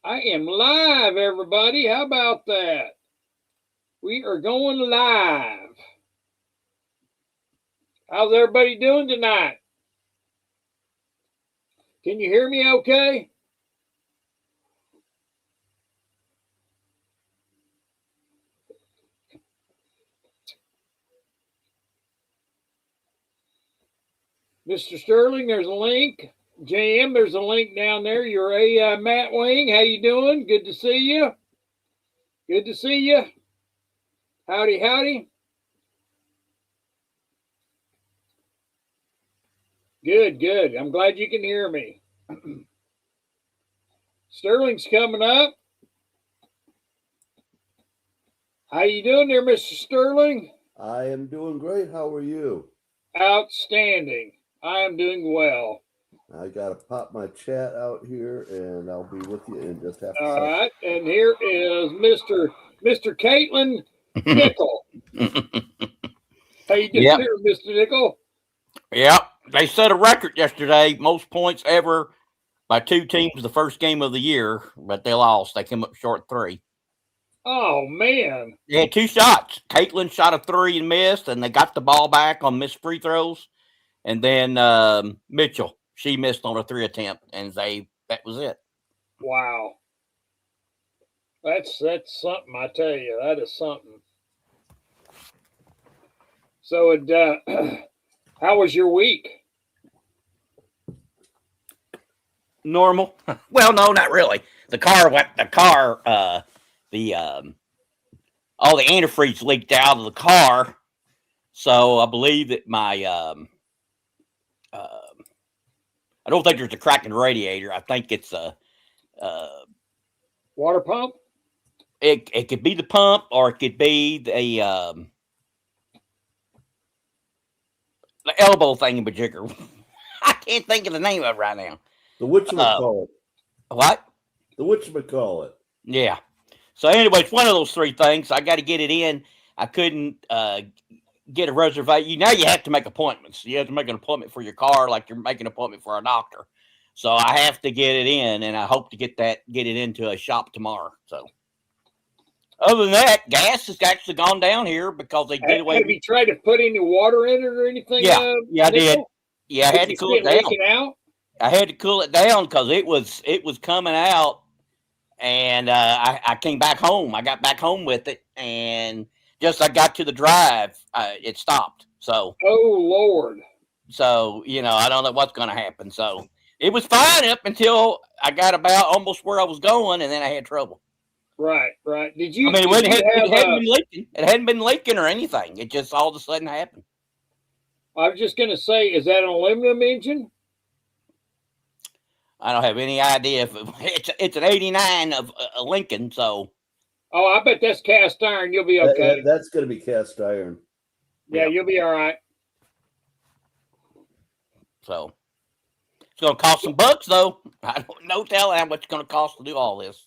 I am live, everybody. How about that? We are going live. How's everybody doing tonight? Can you hear me okay? Mr. Sterling, there's a link. JM, there's a link down there. You're Matt Wing. How you doing? Good to see you. Good to see you. Howdy, howdy. Good, good. I'm glad you can hear me. Sterling's coming up. How you doing there, Mr. Sterling? I am doing great. How are you? Outstanding. I am doing well. I got to pop my chat out here, and I'll be with you in just half a All second. right, and here is Mr. Caitlin Nickel. How you doing, Yep. there, Mr. Nickel? Yep. They set a record yesterday, most points ever by two teams the first game of the year, but they lost. They came up short 3. Oh man. They had 2 shots. Caitlin shot a 3 and missed, and they got the ball back on missed free throws. And then Mitchell, she missed on a 3 attempt, and that was it. Wow. That's something, I tell you. That is something. So how was your week? Normal. Well, no, not really. All the antifreeze leaked out of the car. So I believe that my I don't think there's a crack in the radiator. I think it's a Water pump? it could be the pump, or it could be the elbow thingamajigger. I can't think of the name of it right now. The whatchamacallit. What? The whatchamacallit. Yeah. So anyway, it's one of those 3 things. I got to get it in. I couldn't get a reservation. Now you have to make appointments. You have to make an appointment for your car, like you're making an appointment for a doctor. So I have to get it in, and I hope to get it into a shop tomorrow. So other than that, gas has actually gone down here because they did away. Have you tried to put any water in it or anything? Yeah, I did. Yeah, I had to cool it down. Out? I had to cool it down because it was coming out, and I came back home. I got back home with it, and just I got to the drive, it stopped. So, oh Lord. So I don't know what's going to happen. So it was fine up until I got about almost where I was going, and then I had trouble. Right. Did you? I mean, it hadn't been leaking. It hadn't been leaking or anything. It just all of a sudden happened. I was just going to say, is that an aluminum engine? I don't have any idea if it's an '89 of a Lincoln. So, oh, I bet that's cast iron. You'll be okay. That's going to be cast iron. Yeah, you'll be all right. So it's going to cost some bucks, though. I don't know telling how much it's going to cost to do all this,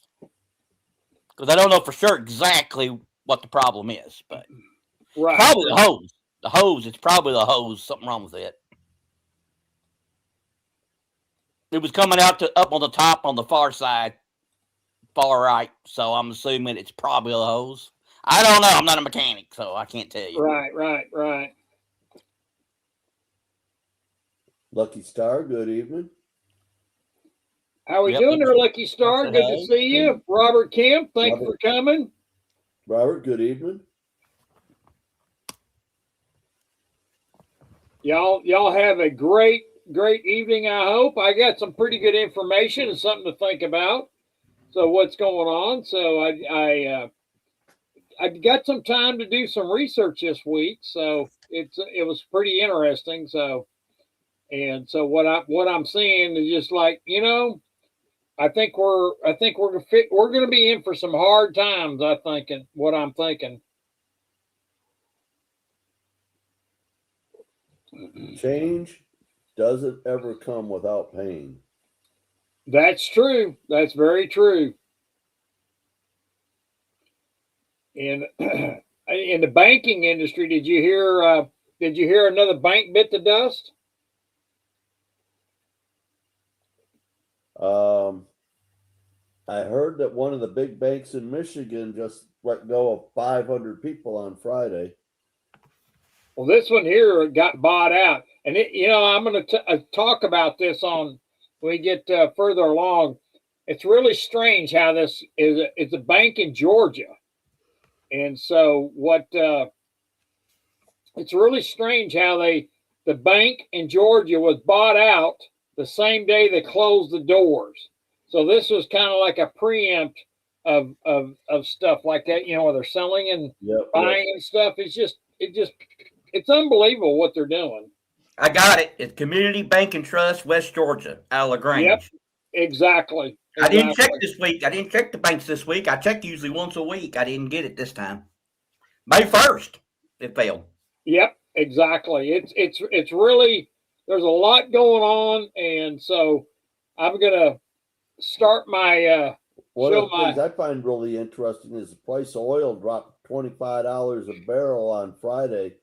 because I don't know for sure exactly what the problem is. But right, probably the hose. The hose. It's probably the hose. Something wrong with it. It was coming out up on the top on the far side, far right. So I'm assuming it's probably the hose. I don't know. I'm not a mechanic, so I can't tell you. Right. Lucky Star, good evening. How we doing there, Lucky Star? Good to see you. Robert Kemp, thank you for coming. Robert, good evening. Y'all have a great evening, I hope. I got some pretty good information and something to think about. So what's going on? So I got some time to do some research this week, so it was pretty interesting. So what I'm seeing is just like, I think we're going to be in for some hard times. What I'm thinking. Change doesn't ever come without pain. That's true. That's very true. In the banking industry, did you hear another bank bit the dust? I heard that one of the big banks in Michigan just let go of 500 people on Friday. Well, this one here got bought out, and I'm going to talk about this on when we get further along. It's really strange how this is. It's a bank in Georgia, and so it's really strange how the bank in Georgia was bought out the same day they closed the doors. So this was kind of like a preempt of stuff like that, where they're selling and buying and stuff. It's unbelievable what they're doing. I got it. It's Community Bank and Trust, West Georgia, out of LaGrange. Yep, exactly. I didn't check this week. I didn't check the banks this week. I check usually once a week. I didn't get it this time. May 1st, it failed. Yep, exactly. It's really, there's a lot going on, and so I'm gonna start my one of the things I find really interesting is the price of oil dropped $25 a barrel on Friday.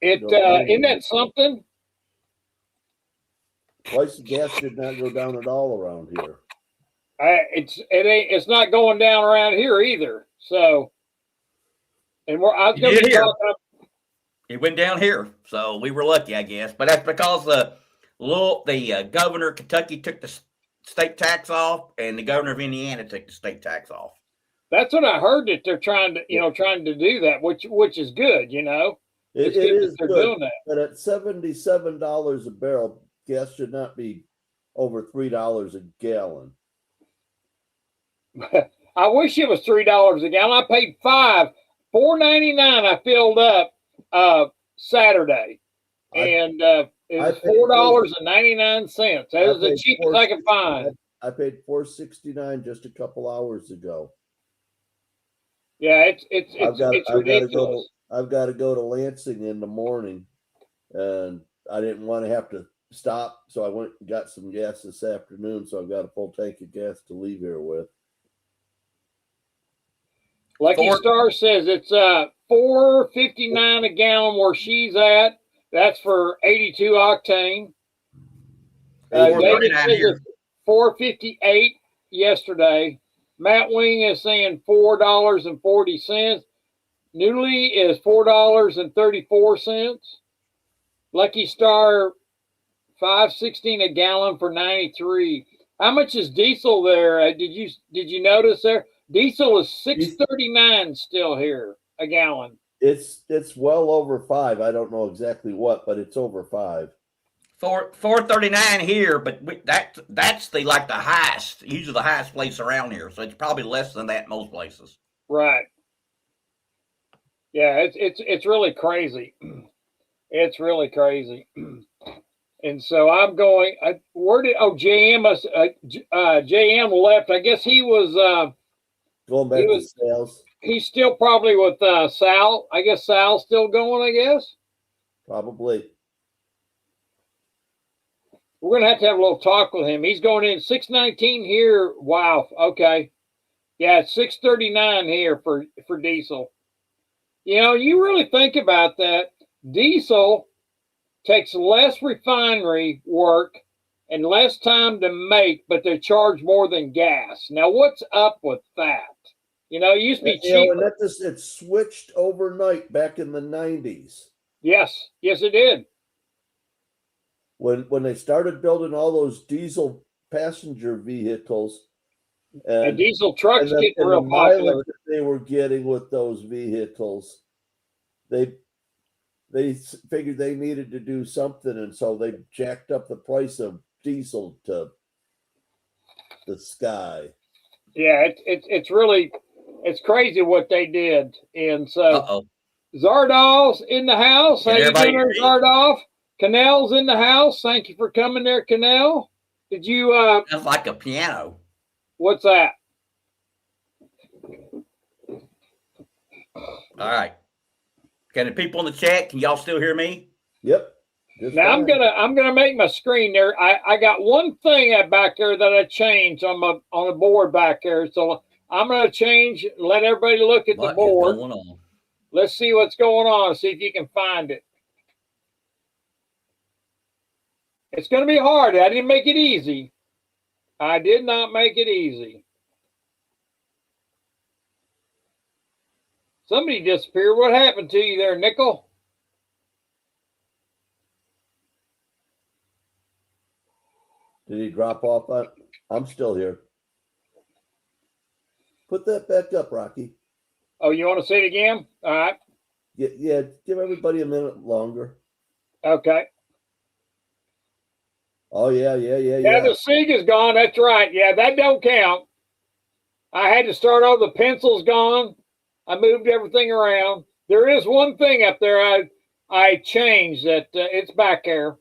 Isn't that something? Price of gas did not go down at all around here. It's not going down around here either. So, and I was going to talk. It went down here, so we were lucky, I guess. But that's because the governor of Kentucky took the state tax off, and the governor of Indiana took the state tax off. That's what I heard, that they're trying to do that, which is good. It is good, doing that. But at $77 a barrel, gas should not be over $3 a gallon. I wish it was $3 a gallon. I paid $4.99. I filled up Saturday, and it was $4.99. That was the cheapest I could find. I paid $4.69 just a couple hours ago. Yeah, it's ridiculous. I've got to go to Lansing in the morning, and I didn't want to have to stop, so I went and got some gas this afternoon. So I've got a full tank of gas to leave here with. Lucky Star says it's $4.59 a gallon where she's at. That's for 82 octane. David says it's $4.58 yesterday. Matt Wing is saying $4.40. Newly is $4.34. Lucky Star $5.16 a gallon for 93. How much is diesel there? Did you notice there? Diesel is $6.39 still here a gallon. It's well over $5. I don't know exactly what, but it's over $5. $4.39 here, but that's the highest, usually the highest place around here. So it's probably less than that most places. Right. Yeah, it's really crazy. It's really crazy. And so I'm going. JM left. I guess he was going back to sales. He's still probably with Sal. I guess Sal's still going. I guess probably. We're gonna have to have a little talk with him. He's going in 619 here. Wow. Okay. Yeah, it's 639 here for diesel. You really think about that. Diesel takes less refinery work and less time to make, but they charge more than gas. Now, what's up with that? It used to be cheap. It switched overnight back in the 90s. Yes, it did. When they started building all those diesel passenger vehicles, and diesel trucks get real popular. That they were getting with those vehicles, they figured they needed to do something, and so they jacked up the price of diesel to the sky. Yeah, it's crazy what they did. And so Zardol's in the house. How you doing there, Zardolf? Canel's in the house. Thank you for coming there, Canel. Did you sounds like a piano. What's that? All right. Can the people in the chat, can y'all still hear me? Yep. Now I'm gonna make my screen there. I got one thing back there that I changed on the board back there. So I'm gonna change, let everybody look at the board. Let's see what's going on. See if you can find it. It's gonna be hard. I didn't make it easy. I did not make it easy. Somebody disappeared. What happened to you there, Nickel? Did he drop off? I'm still here. Put that back up, Rocky. Oh, you want to see it again? All right. Yeah, give everybody a minute longer. Okay. Oh, yeah. Yeah, the SIG is gone. That's right. Yeah, that don't count. I had to start over. The pencil's gone. I moved everything around. There is one thing up there I changed that it's back there.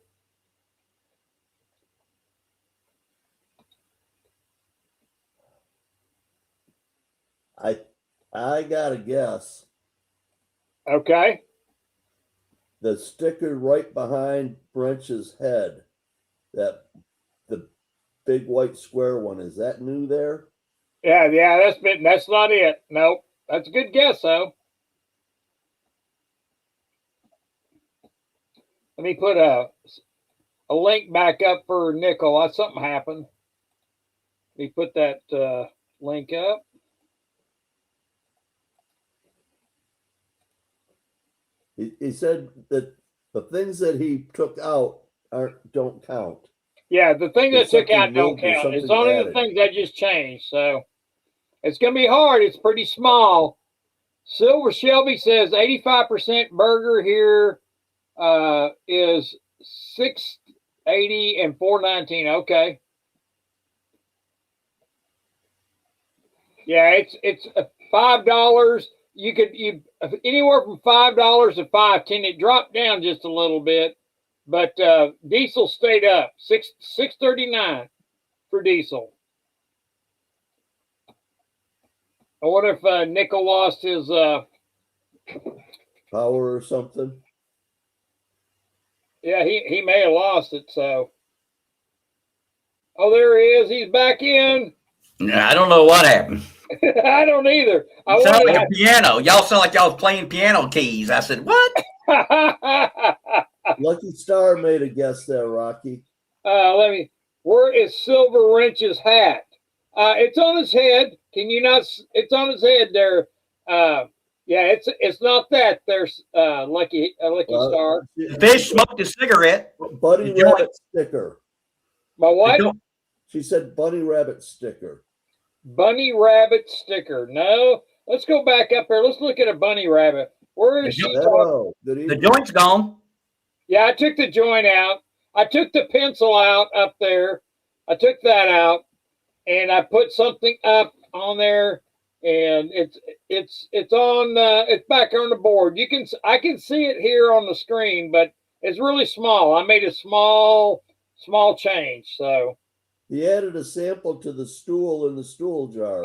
I gotta guess. Okay. The sticker right behind Brench's head, that the big white square one, is that new there? Yeah, that's not it. Nope. That's a good guess though. Let me put a link back up for Nickel. Something happened. Let me put that link up. He said that the things that he took out don't count. Yeah, the thing that took out don't moved or count. It's something only the added. things that just changed. So it's going to be hard. It's pretty small. Silver Shelby says 85% burger here is $6.80 and $4.19. Okay. Yeah, it's $5. You anywhere from $5 to $5.10. It dropped down just a little bit, but diesel stayed up. $6.39 for diesel. I wonder if Nickel lost his power or something. Yeah, he may have lost it. So, oh, there he is. He's back in. I don't know what happened. I don't either. It sounded like a piano. Y'all sound like y'all was playing piano keys. I said, what? Lucky Star made a guess there, Rocky. Where is Silver Wrench's hat? It's on his head. Can you not? It's on his head there. Yeah, it's not that. There's Lucky Star. Fish smoked a cigarette. Bunny Rabbit sticker. My what? She said Bunny Rabbit sticker. Bunny Rabbit sticker. No, let's go back up here. Let's look at a Bunny Rabbit. Where is she? The joint's gone. Yeah, I took the joint out. I took the pencil out up there. I took that out, and I put something up on there, and it's on. It's back on the board. I can see it here on the screen, but it's really small. I made a small change. So he added a sample to the stool in the stool jar.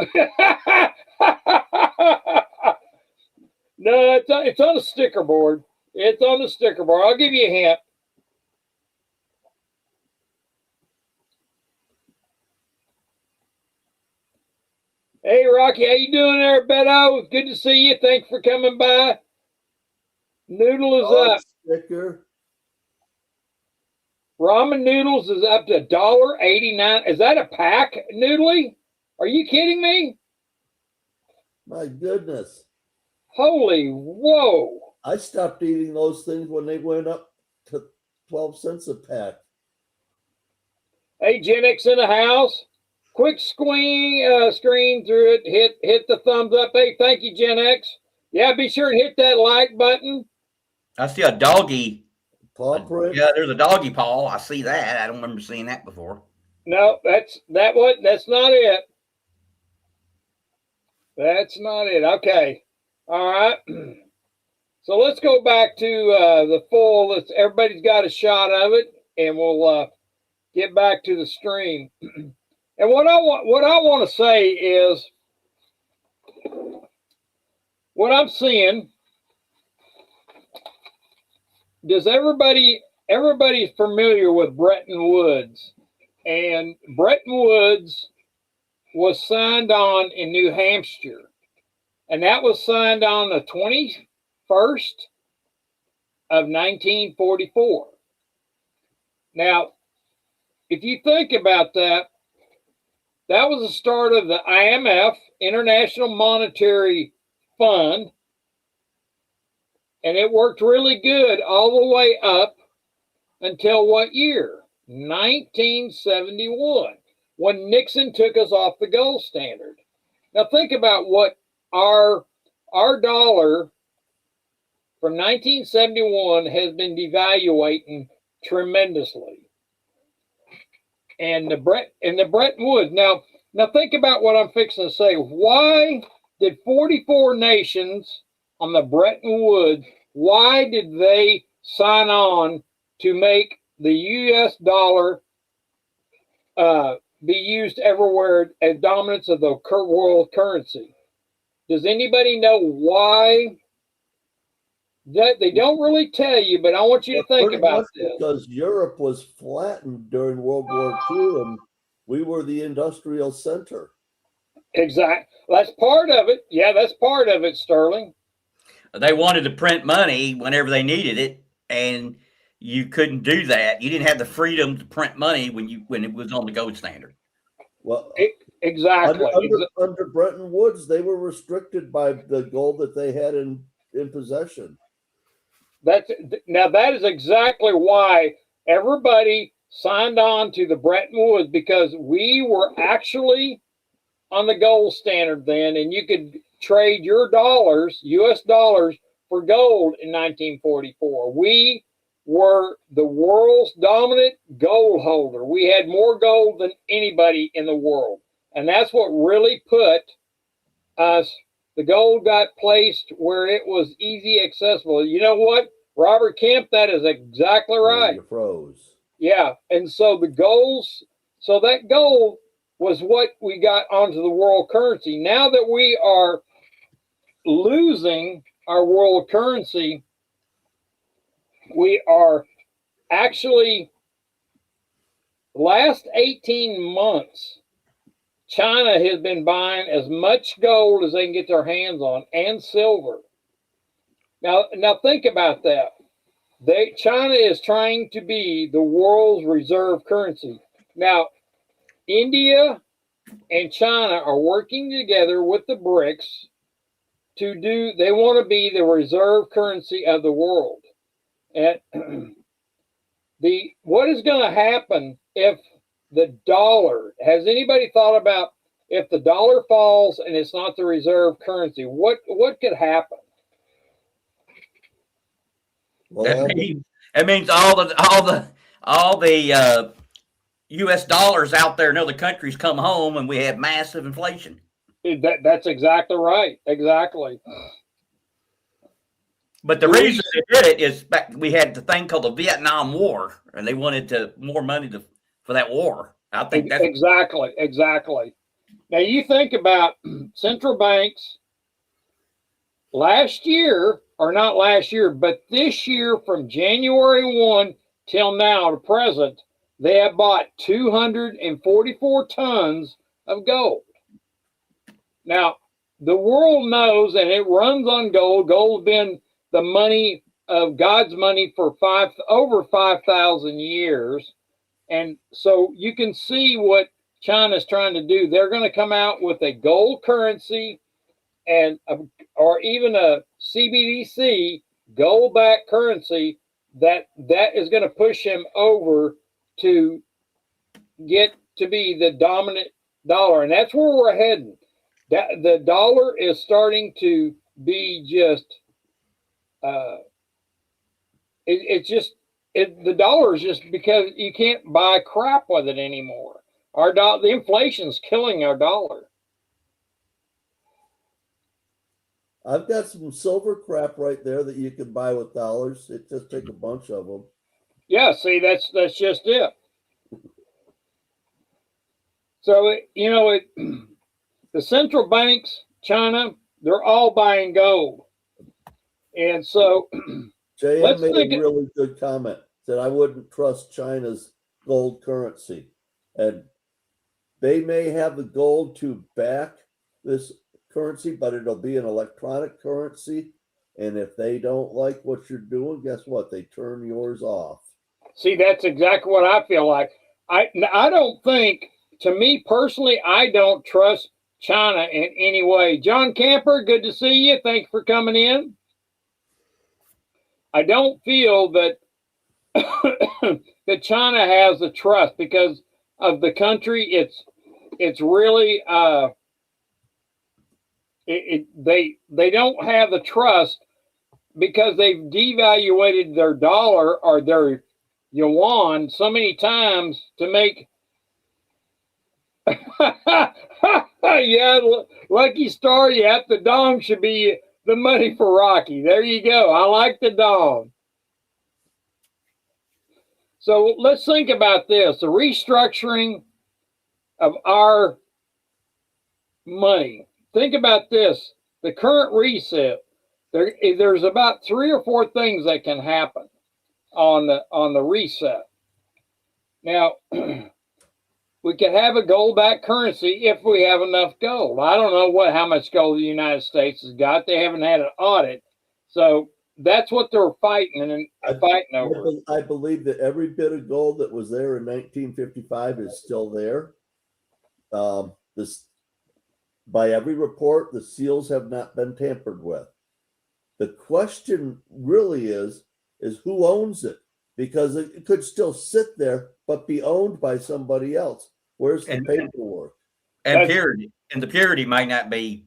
No, it's on a sticker board. It's on the sticker board. I'll give you a hint. Hey, Rocky, how you doing there, Beto? Good to see you. Thanks for coming by. Noodle is up. Sticker. Ramen noodles is up to $1.89. Is that a pack, Noodly? Are you kidding me? My goodness. Holy whoa. I stopped eating those things when they went up to 12 cents a pack. Hey, Gen X in the house. Quick screen through it. Hit the thumbs up. Hey, thank you, Gen X. Yeah, be sure to hit that like button. I see a doggy paw print. Yeah, there's a doggy paw. I see that. I don't remember seeing that before. No, that's not it. That's not it. Okay. All right. So let's go back to the full. Everybody's got a shot of it, and we'll get back to the stream. And what I want to say is, what I'm seeing. Does everybody's familiar with Bretton Woods? And Bretton Woods was signed on in New Hampshire, and that was signed on the 21st of 1944. Now, if you think about that, that was the start of the IMF, International Monetary Fund, and it worked really good all the way up until what year? 1971, when Nixon took us off the gold standard. Now think about what our dollar from 1971 has been devaluating tremendously. And the Bretton Woods. Now think about what I'm fixing to say. Why did 44 nations on the Bretton Woods, why did they sign on to make the US dollar be used everywhere as dominance of the world currency? Does anybody know why? That they don't really tell you, but I want you to think about this. Because Europe was flattened during World War II, and we were the industrial center. Exactly. That's part of it. Yeah, that's part of it, Sterling. They wanted to print money whenever they needed it, and you couldn't do that. You didn't have the freedom to print money when it was on the gold standard. Well, exactly. Under Bretton Woods, they were restricted by the gold that they had in possession. Now that is exactly why everybody signed on to the Bretton Woods, because we were actually on the gold standard then, and you could trade your dollars, US dollars, for gold in 1944. We were the world's dominant gold holder. We had more gold than anybody in the world. And that's what really put us, the gold got placed where it was easy accessible. You know what, Robert Kemp, that is exactly right. You froze. Yeah. And so that gold was what we got onto the world currency. Now that we are losing our world currency, we are actually, last 18 months, China has been buying as much gold as they can get their hands on, and silver. Now think about that. China is trying to be the world's reserve currency. Now, India and China are working together with the BRICS they want to be the reserve currency of the world. And what is going to happen if the dollar, has anybody thought about if the dollar falls and it's not the reserve currency, what could happen? Well, That means all the U.S. dollars out there in other countries come home, and we have massive inflation. That's exactly right. Exactly. But the reason they did it is we had the thing called the Vietnam War, and they wanted more money for that war. I think that's exactly. Now you think about central banks last year, or not last year, but this year, from January 1 till now to present, they have bought 244 tons of gold. Now, the world knows, and it runs on gold. Gold's been the money of God's money for over 5,000 years. And so you can see what China's trying to do. They're going to come out with a gold currency or even a CBDC, gold-backed currency, that is going to push him over to get to be the dominant dollar. And that's where we're heading. The dollar is starting to be just, the dollar is just, because you can't buy crap with it anymore. The inflation's killing our dollar. I've got some silver crap right there that you can buy with dollars. It just take a bunch of them. Yeah, see, that's just it. So the central banks, China, they're all buying gold, and so JM made a really good comment that I wouldn't trust China's gold currency, and they may have the gold to back this currency, but it'll be an electronic currency. And if they don't like what you're doing, guess what? They turn yours off. See, that's exactly what I feel like. I don't think to me personally, I don't trust China in any way. John Camper, good to see you. Thanks for coming in. I don't feel that that China has the trust because of the country. It's really they don't have the trust because they've devaluated their dollar or their yuan so many times to make. Yeah, Lucky Star. Yeah, the dong should be the money for Rocky. There you go. I like the dong. So let's think about this: the restructuring of our money. Think about this: the current reset. There's about 3 or 4 things that can happen on the reset. Now, we could have a gold-backed currency if we have enough gold. I don't know how much gold the United States has got. They haven't had an audit, so that's what they're fighting over. I believe that every bit of gold that was there in 1955 is still there. By every report, the seals have not been tampered with. The question really is who owns it? Because it could still sit there, but be owned by somebody else. Where's the paperwork? And purity. And the purity might not be.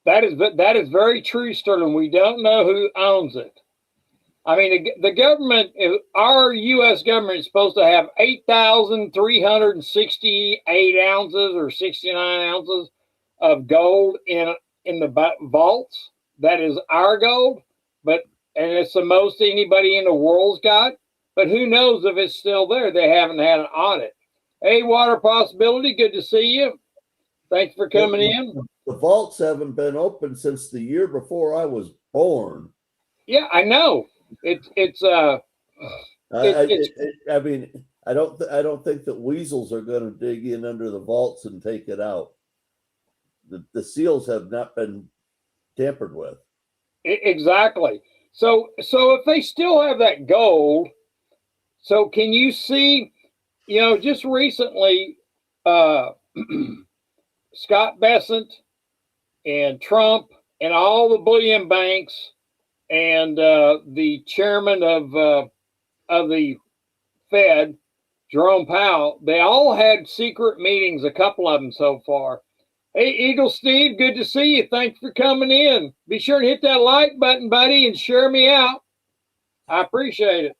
That is very true, Sterling. We don't know who owns it. I mean, the government, our U.S. government is supposed to have 8,368 ounces or 69 ounces of gold in the vaults. That is our gold, and it's the most anybody in the world's got. But who knows if it's still there? They haven't had an audit. Hey, Water Possibility, good to see you. Thanks for coming in. The vaults haven't been open since the year before I was born. Yeah, I know. I mean, I don't think that weasels are going to dig in under the vaults and take it out. The seals have not been tampered with. Exactly. So if they still have that gold, so can you see, just recently, Scott Bessent and Trump and all the bullion banks and the chairman of the Fed, Jerome Powell, they all had secret meetings, a couple of them so far. Hey, Eagle Steve, good to see you. Thanks for coming in. Be sure to hit that like button, buddy, and share me out. I appreciate it.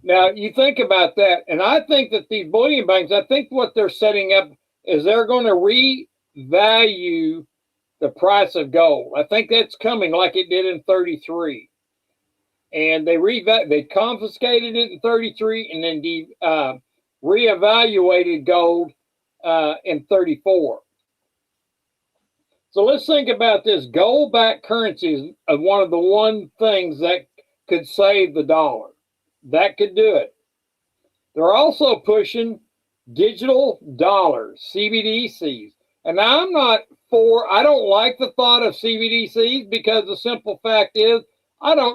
Now, you think about that, and I think that these bullion banks, I think what they're setting up is they're going to revalue the price of gold. I think that's coming like it did in 33. And they confiscated it in 33 and then reevaluated gold in 34. So let's think about this. Gold-backed currencies are one of the things that could save the dollar. That could do it. They're also pushing digital dollars, CBDCs. And I'm not I don't like the thought of CBDCs because the simple fact is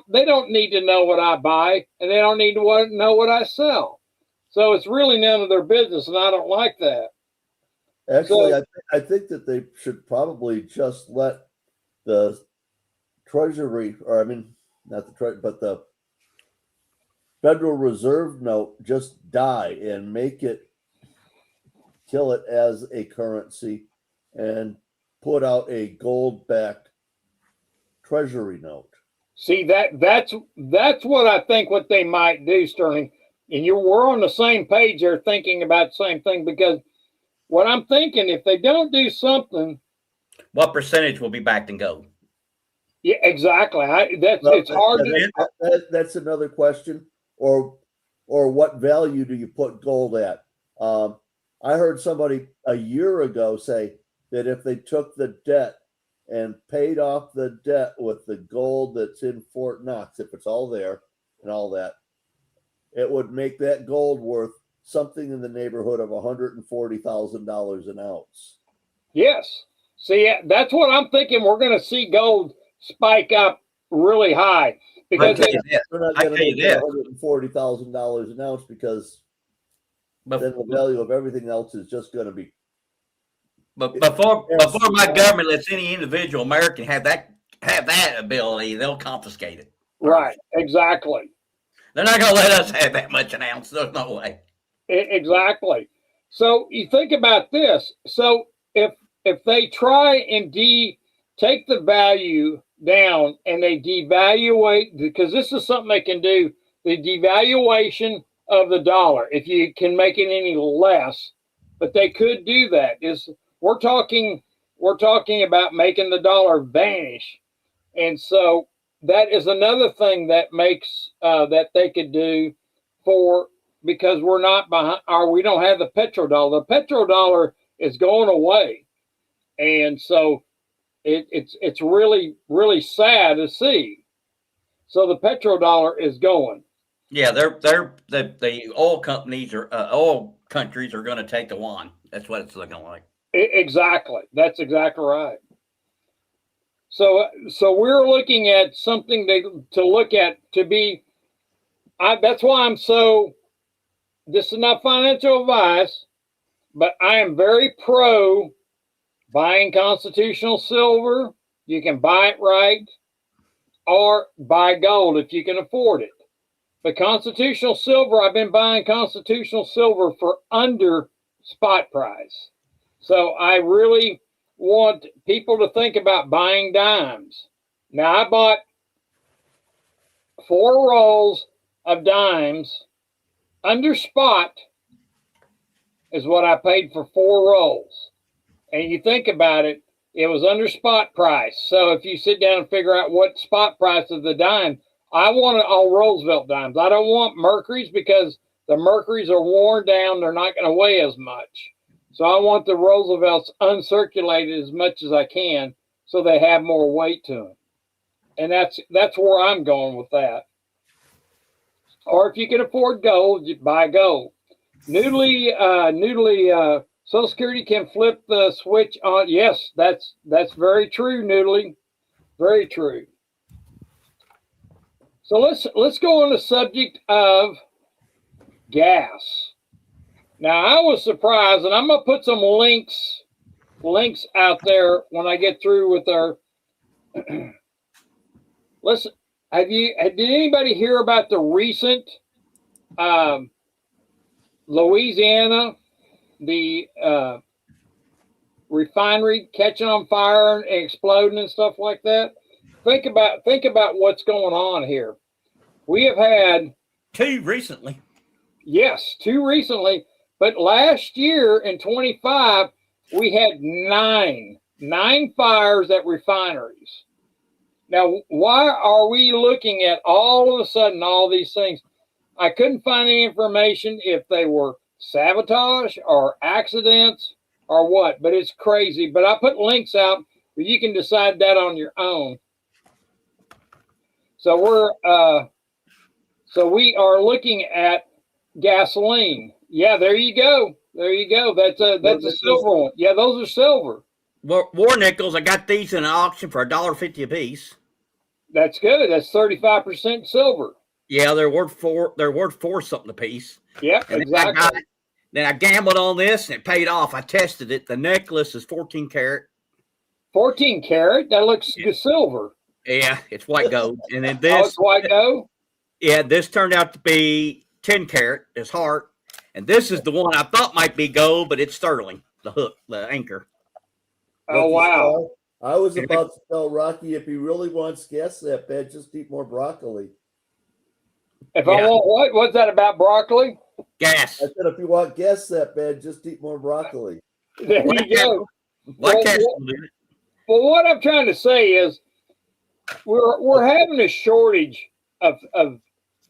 they don't need to know what I buy and they don't need to know what I sell. So it's really none of their business, and I don't like that. Actually, I think that they should probably just let the Treasury, or I mean, not the Treasury, but the Federal Reserve note just die and kill it as a currency and put out a gold-backed Treasury note. See, that's what I think what they might do, Sterling. And we're on the same page there thinking about the same thing, because what I'm thinking, if they don't do something, what percentage will be backed in gold? Yeah, exactly. It's hard. That's another question. Or what value do you put gold at? I heard somebody a year ago say that if they took the debt and paid off the debt with the gold that's in Fort Knox, if it's all there and all that, it would make that gold worth something in the neighborhood of $140,000 an ounce. Yes. See, that's what I'm thinking. We're going to see gold spike up really high because they're not going to make $140,000 an ounce because But, then the value of everything else is just going to be. but before my government lets any individual American have that ability, they'll confiscate it. Right. Exactly. They're not going to let us have that much an ounce. There's no way. Exactly. So you think about this. So if they try and take the value down and they devaluate, because this is something they can do, the devaluation of the dollar, if you can make it any less, but they could do that. We're talking about making the dollar vanish. And so that is another thing that makes that they could do because we're not behind, or we don't have the petrodollar. The petrodollar is going away, and so it's really, really sad to see. So the petrodollar is going. Yeah, the oil companies or oil countries are going to take the yuan. That's what it's looking like. Exactly. That's exactly right. So we're looking at something to look at to be. That's why I'm so. This is not financial advice, but I am very pro buying constitutional silver. You can buy it right, or buy gold if you can afford it. But constitutional silver, I've been buying constitutional silver for under spot price. So I really want people to think about buying dimes. Now, I bought 4 rolls of dimes. Under spot is what I paid for 4 rolls. And you think about it, it was under spot price. So if you sit down and figure out what spot price of the dime, I want all Roosevelt dimes. I don't want Mercuries because the Mercuries are worn down. They're not going to weigh as much. So I want the Roosevelts uncirculated as much as I can so they have more weight to them. And that's where I'm going with that. Or if you can afford gold, you buy gold. Noodly, Social Security can flip the switch on. Yes, that's very true, Noodly. Very true. So let's go on the subject of gas. Now I was surprised, and I'm gonna put some links out there when I get through with our. Listen. Did anybody hear about the recent Louisiana, the refinery catching on fire and exploding and stuff like that? Think about what's going on here. We have had 2 recently. Yes, 2 recently, but last year in 25 we had 9 fires at refineries. Now, why are we looking at all of a sudden all these things? I couldn't find any information if they were sabotage or accidents or what, but it's crazy. But I put links out where you can decide that on your own. So we are looking at gasoline. Yeah, there you go. There you go. That's a silver one. Yeah, those are silver. War nickels. I got these in an auction for $1.50 a piece. That's good. That's 35% silver. Yeah, they're worth 4 something a piece. Yeah, and exactly. Then I gambled on this and it paid off. I tested it. The necklace is 14 karat. 14 karat? That looks silver. Yeah, it's white gold. And then this. It's white gold? Yeah, this turned out to be 10 karat. It's heart. And this is the one I thought might be gold, but it's sterling. The hook, the anchor. Oh, wow. I was about to tell Rocky if he really wants gas that bad, just eat more broccoli. If I want what? What's that about broccoli? Gas. I said if you want gas that bad, just eat more broccoli. There you go. Well, what I'm trying to say is we're having a shortage of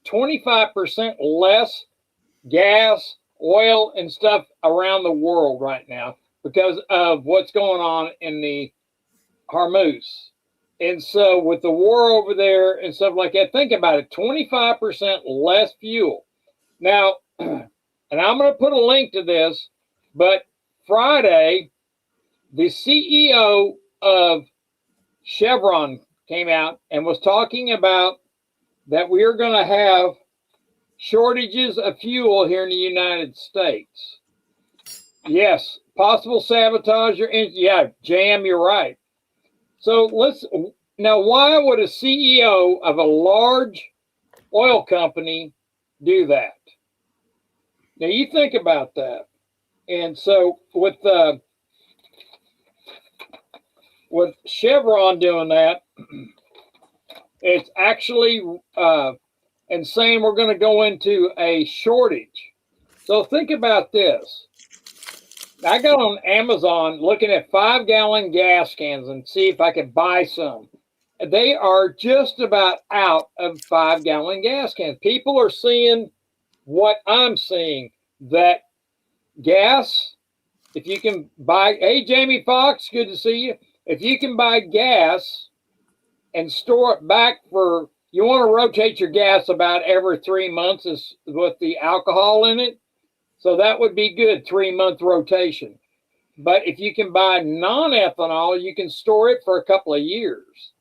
25% less gas, oil, and stuff around the world right now because of what's going on in the Hormuz. And so with the war over there and stuff like that, think about it, 25% less fuel. Now, and I'm going to put a link to this, but Friday, the CEO of Chevron came out and was talking about that we are going to have shortages of fuel here in the United States. Yes, possible sabotage or yeah, JM, you're right. So now why would a CEO of a large oil company do that? Now you think about that. And so with Chevron doing that, it's actually and saying we're going to go into a shortage. So think about this. I got on Amazon looking at 5-gallon gas cans and see if I could buy some. They are just about out of 5-gallon gas cans. People are seeing what I'm seeing, that gas, if you can buy, hey, Jamie Foxx, good to see you. If you can buy gas and store it back for, you want to rotate your gas about every 3 months is with the alcohol in it. So that would be good, 3-month rotation. But if you can buy non-ethanol, you can store it for a couple of years.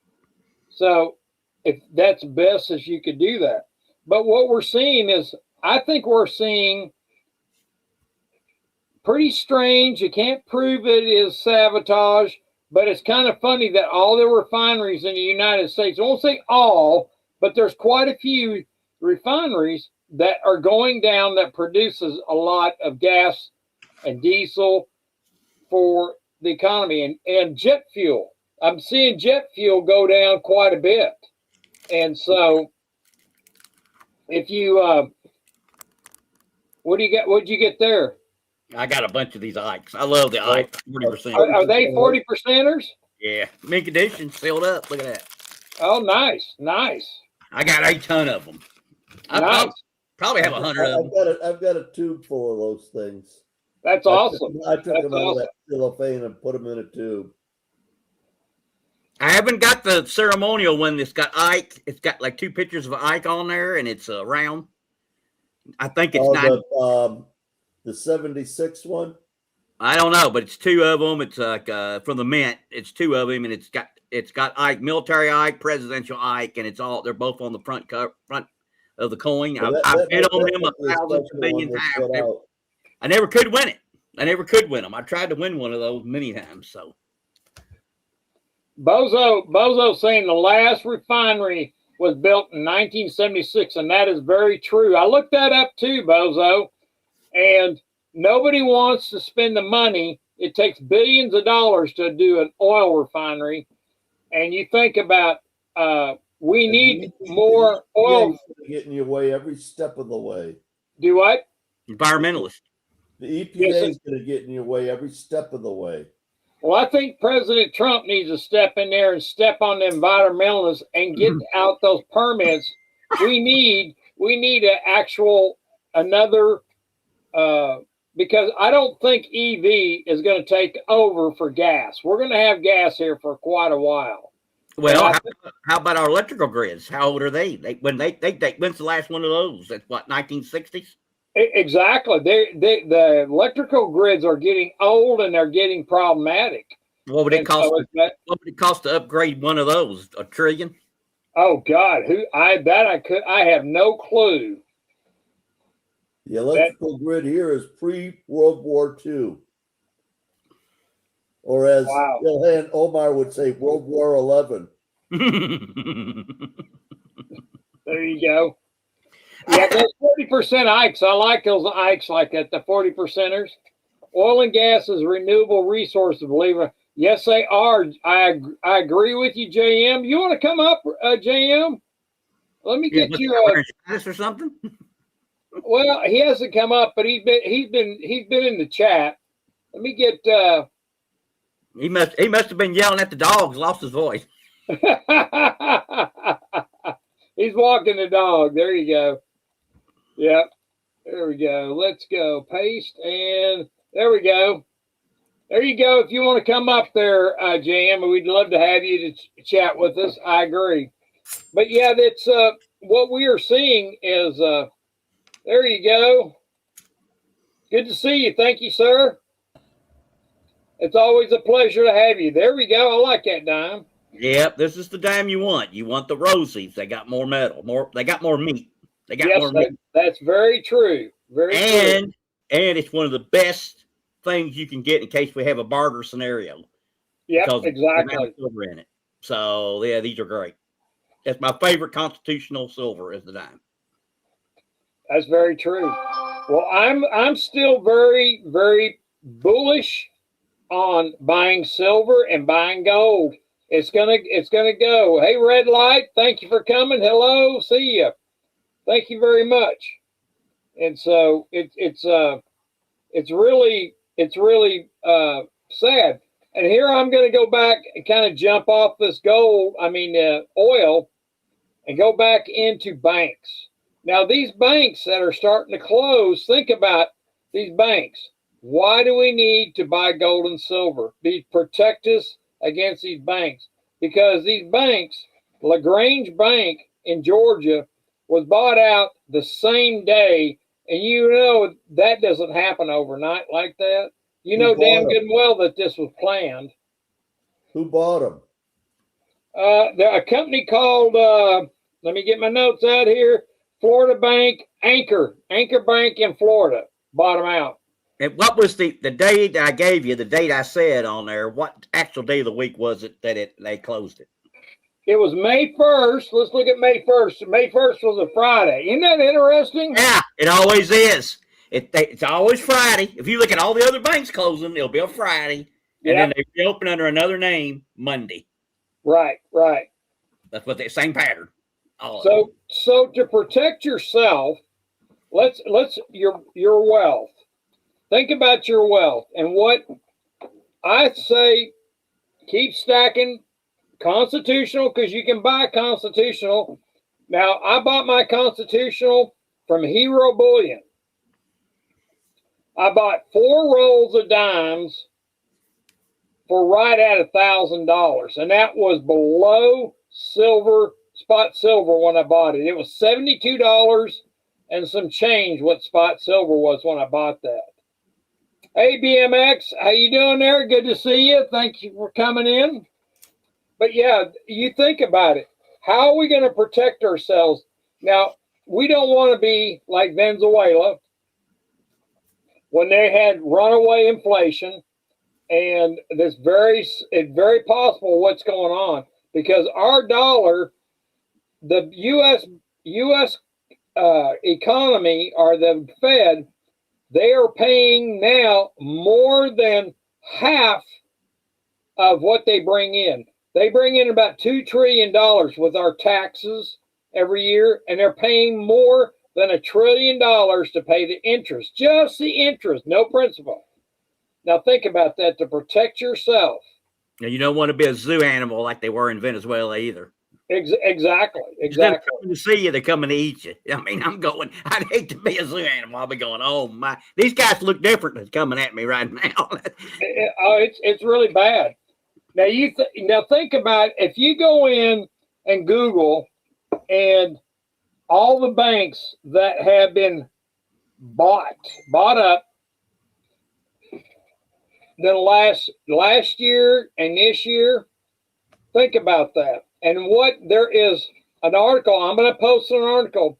So if that's best as you could do that. But what we're seeing is, I think we're seeing pretty strange. You can't prove it is sabotage, but it's kind of funny that all the refineries in the United States, I won't say all, but there's quite a few refineries that are going down that produces a lot of gas and diesel for the economy and jet fuel. I'm seeing jet fuel go down quite a bit. And so if you, what do you get? What'd you get there? I got a bunch of these Ikes. I love the Ike. 40%. Are they 40%ers? Yeah. Mint condition, sealed up. Look at that. Oh, nice. Nice. I got a ton of them. Nice. Probably have 100 of them. I've got a tube full of those things. That's awesome. I took them out of that cellophane and put them in a tube. I haven't got the ceremonial one that's got Ike. It's got like 2 pictures of Ike on there, and it's round. I think it's the 76 one. I don't know, but it's 2 of them. It's like from the Mint. It's 2 of them, and it's got Ike, military Ike, presidential Ike, and they're both on the front of the coin. Well, I bet on them 1,000 million times. I never could win it. I never could win them. I tried to win one of those many times. So Bozo saying the last refinery was built in 1976, and that is very true. I looked that up too, Bozo, and nobody wants to spend the money. It takes billions of dollars to do an oil refinery, and you think about we need more oil. Get in your way every step of the way. Do what? Environmentalist. The EPA is going to get in your way every step of the way. Well, I think President Trump needs to step in there and step on the environmentalists and get out those permits. We need another because I don't think EV is going to take over for gas. We're going to have gas here for quite a while. Well, how about our electrical grids? How old are they? When's the last one of those? That's what, 1960s? Exactly. The electrical grids are getting old and they're getting problematic. What would it cost? What would it cost to upgrade one of those? $1 trillion? Oh God, I have no clue. The electrical grid here is pre-World War II. Or as Ilhan Omar would say, World War 11. There you go. Yeah, those 40% Ikes. I like those Ikes like that, the 40%ers. Oil and gas is a renewable resource, believe it. Yes, they are. I agree with you, JM. You want to come up, JM? Let me get you or something. Well, he hasn't come up, but he's been in the chat. Let me get He must have been yelling at the dogs, lost his voice. He's walking the dog. There you go. Yep. There we go. Let's go. Paste and there we go. There you go. If you want to come up there, JM, we'd love to have you to chat with us. I agree. But yeah, that's what we are seeing is there you go. Good to see you. Thank you, sir. It's always a pleasure to have you. There we go. I like that dime. Yep, this is the dime you want. You want the Rosies. They got more metal. They got more meat. They got Yes, more meat. that's very true. Very true. And it's one of the best things you can get in case we have a barter scenario. Yep, Because exactly. they have silver in it. So yeah, these are great. That's my favorite constitutional silver is the dime. That's very true. Well, I'm still very, very bullish on buying silver and buying gold. It's gonna go. Hey, red light, thank you for coming. Hello, see ya. Thank you very much. And so it's really sad. And here I'm going to go back and kind of jump off this oil, and go back into banks. Now, these banks that are starting to close, think about these banks. Why do we need to buy gold and silver? Protect us against these banks. Because these banks, LaGrange Bank in Georgia, was bought out the same day. And you know that doesn't happen overnight like that. You know damn good and well that this was planned. Who bought them? A company called, let me get my notes out here, Florida Bank, Anchor Bank in Florida, bought them out. And what was the date I gave you, the date I said on there, what actual day of the week was it that they closed it? It was May 1st. Let's look at May 1st. May 1st was a Friday. Isn't that interesting? Yeah, it always is. It's always Friday. If you look at all the other banks closing, it'll be a Friday. And then they reopen under another name Monday. Right. That's what same pattern. So to protect yourself, let's your wealth. Think about your wealth. And what I say, keep stacking constitutional, because you can buy constitutional. Now, I bought my constitutional from Hero Bullion. I bought 4 rolls of dimes for right at $1,000, and that was below spot silver when I bought it. It was $72 and some change what spot silver was when I bought that. Hey, BMX, how you doing there? Good to see you. Thank you for coming in. But yeah, you think about it. How are we going to protect ourselves? Now, we don't want to be like Venezuela when they had runaway inflation, and it's very possible what's going on, because our dollar, the U.S. Economy, or the Fed, they are paying now more than half of what they bring in. They bring in about $2 trillion with our taxes every year, and they're paying more than $1 trillion to pay the interest, just the interest, no principal. Now think about that, to protect yourself. Now, you don't want to be a zoo animal like they were in Venezuela either. Exactly. Instead of coming to see you, they're coming to eat you. I mean, I'd hate to be a zoo animal. I'll be going, oh my, these guys look different than coming at me right now. It's really bad. Now now think about, if you go in and Google and all the banks that have been bought up then last year and this year, think about that. And there is an article, I'm going to post an article.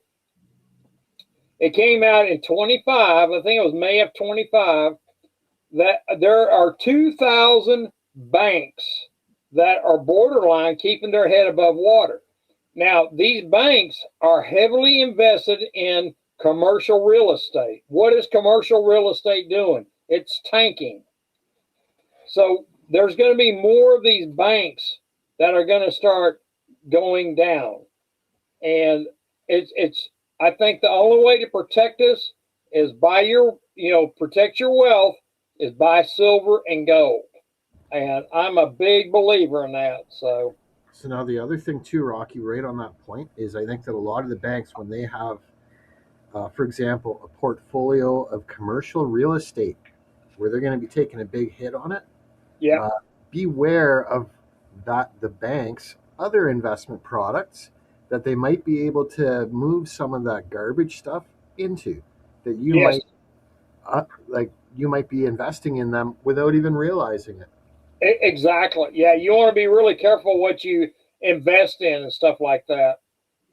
It came out in 25, I think it was May of 25, that there are 2,000 banks that are borderline keeping their head above water. Now, these banks are heavily invested in commercial real estate. What is commercial real estate doing? It's tanking. So there's going to be more of these banks that are going to start going down. And I think the only way to protect us is protect your wealth, is buy silver and gold. And I'm a big believer in that. So now the other thing too, Rocky, right on that point, is I think that a lot of the banks, when they have, for example, a portfolio of commercial real estate where they're going to be taking a big hit on it, beware of the bank's other investment products that they might be able to move some of that garbage stuff into, that you might be investing in them without even realizing it. Exactly. Yeah, you want to be really careful what you invest in and stuff like that.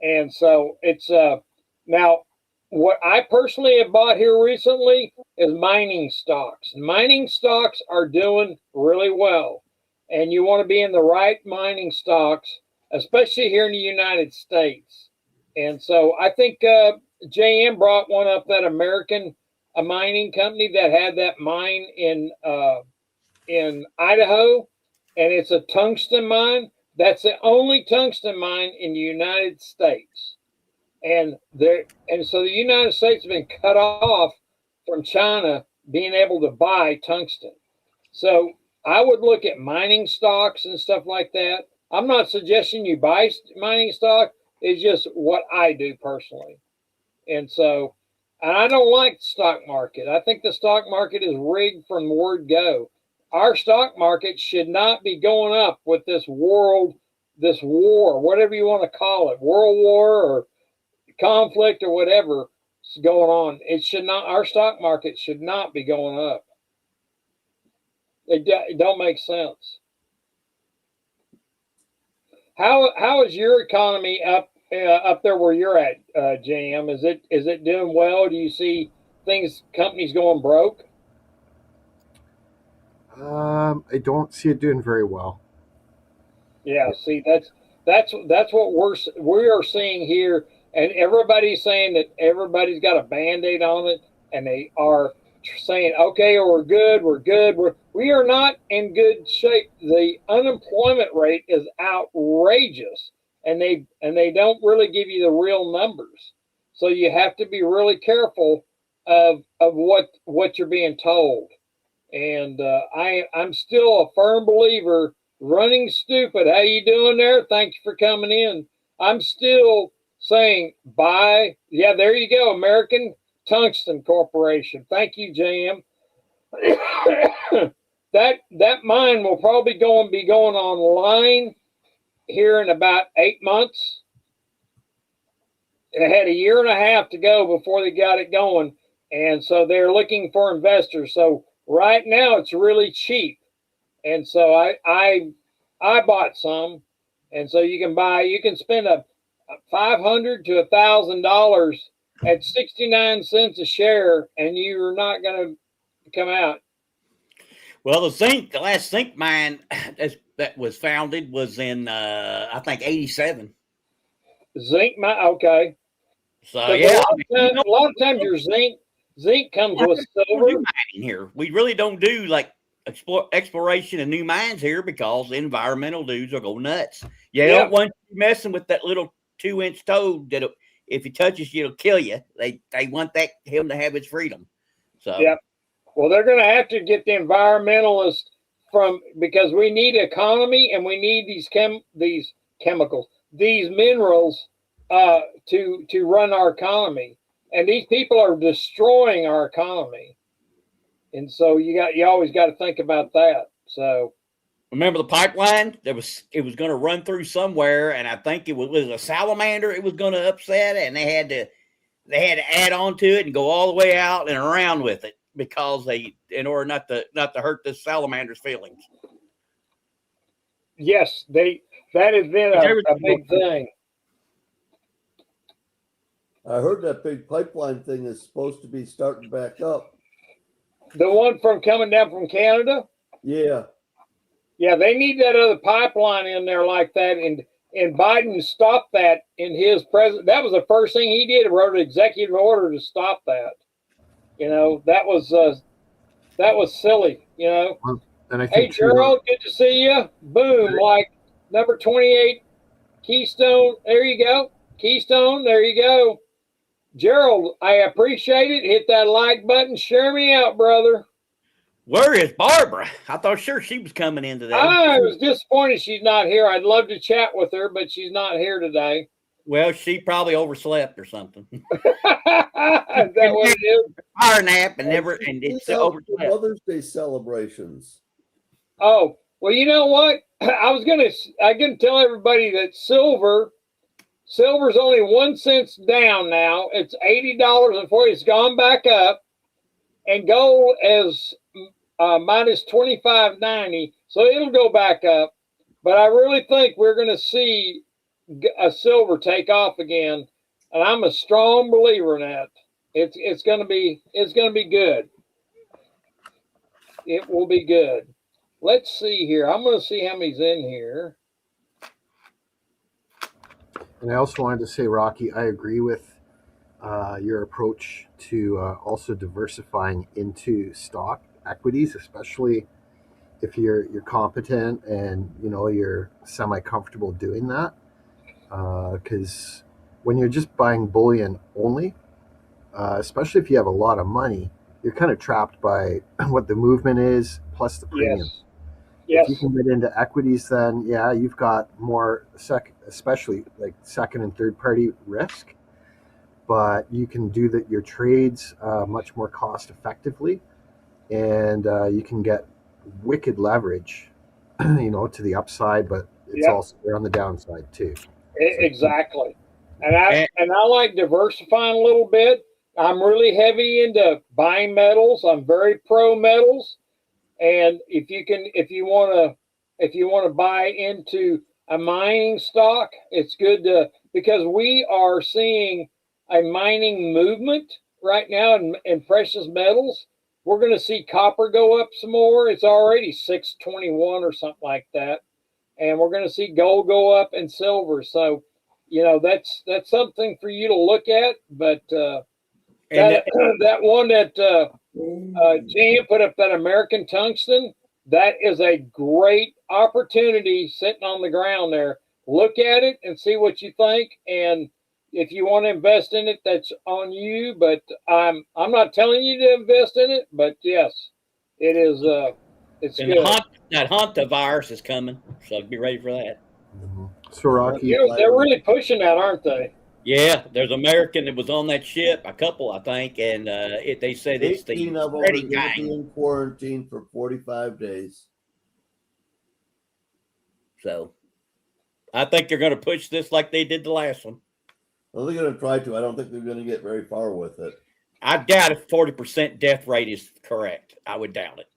And so it's Now, what I personally have bought here recently is mining stocks. Mining stocks are doing really well, and you want to be in the right mining stocks, especially here in the United States. And so I think JM brought one up, that American a mining company that had that mine in Idaho, and it's a tungsten mine. That's the only tungsten mine in the United States. And so the United States has been cut off from China being able to buy tungsten. So I would look at mining stocks and stuff like that. I'm not suggesting you buy mining stock. It's just what I do personally. And so, and I don't like the stock market. I think the stock market is rigged from the word go. Our stock market should not be going up with this war, whatever you want to call it, world war or conflict or whatever is going on. It should not. Our stock market should not be going up. It don't make sense. How is your economy up there where you're at, JM? Is it doing well? Do you see companies going broke? I don't see it doing very well. Yeah, see, that's what we are seeing here, and everybody's saying that everybody's got a Band-Aid on it, and they are saying, okay, we're good. We are not in good shape. The unemployment rate is outrageous, and they don't really give you the real numbers. So you have to be really careful of what you're being told. And I'm still a firm believer. Running Stupid, how you doing there? Thank you for coming in. I'm still saying buy. Yeah, there you go, American Tungsten Corporation. Thank you, JM. that mine will probably be going online here in about 8 months. It had a year and a half to go before they got it going, and so they're looking for investors. So right now it's really cheap, and so I bought some, and so you can spend a $500 to $1,000 at 69 cents a share, and you're not going to come out. Well, the last zinc mine that was founded was in I think 87. Zinc mine, okay. So yeah, a lot of times your zinc comes with silver. Mining here, we really don't do like exploration of new mines here because the environmental dudes will go nuts. You don't want you messing with that little 2-inch toad that if he touches you, it'll kill you. They want him to have his freedom. So yeah. Well, they're going to have to get the environmentalists because we need economy and we need these chemicals, these minerals to run our economy. And these people are destroying our economy. And so you always got to think about that. So remember the pipeline? It was going to run through somewhere, and I think it was a salamander. It was going to upset, and they had to add on to it and go all the way out and around with it because in order not to hurt the salamander's feelings. Yes, that has been a big thing. I heard that big pipeline thing is supposed to be starting back up. The one coming down from Canada? Yeah. Yeah, they need that other pipeline in there like that. And Biden stopped that in his president. That was the first thing he did. He wrote an executive order to stop that. That was silly, And I think hey, Gerald, good to see you. Boom, like number 28, Keystone. There you go. Keystone, there you go. Gerald, I appreciate it. Hit that like button. Share me out, brother. Where is Barbara? I thought sure she was coming in today. I was disappointed she's not here. I'd love to chat with her, but she's not here today. Well, she probably overslept or something. Is that what it is? Power nap and it's overslept. Mother's Day celebrations. Oh, well, you know what? I'm gonna tell everybody that silver's only 1 cent down now. It's $80.40. It's gone back up, and gold is minus $25.90. So it'll go back up. But I really think we're going to see a silver take off again. and I'm a strong believer in that. It's gonna be good. It will be good. Let's see here. I'm gonna see how many's in here. And I also wanted to say, Rocky, I agree with your approach to also diversifying into stock equities, especially if you're competent and you're semi comfortable doing that. Because when you're just buying bullion only, especially if you have a lot of money, you're kind of trapped by what the movement is plus the premium. Yes. If you can get into equities, then yeah, you've got more especially like second and third party risk, but you can do your trades much more cost effectively, and you can get wicked leverage, to the upside, but it's also there on the downside too. Exactly. And I like diversifying a little bit. I'm really heavy into buying metals. I'm very pro metals. And if you want to buy into a mining stock, it's good because we are seeing a mining movement right now in precious metals. We're going to see copper go up some more. It's already 621 or something like that. And we're going to see gold go up and silver. So, that's something for you to look at. But that one that Jan put up, that American tungsten, that is a great opportunity sitting on the ground there. Look at it and see what you think. And if you want to invest in it, that's on you. But I'm not telling you to invest in it. But yes, it is. It's and good. That Hanta virus is coming, so be ready for that. Mm-hmm. So Rocky, they're really pushing that, aren't they? Yeah, there's an American that was on that ship, a couple, I think, and they said it's the 18 of them are going to be in quarantine for 45 days. So I think they're going to push this like they did the last one. Well, they're going to try to. I don't think they're going to get very far with it. I doubt if 40% death rate is correct. I would doubt it.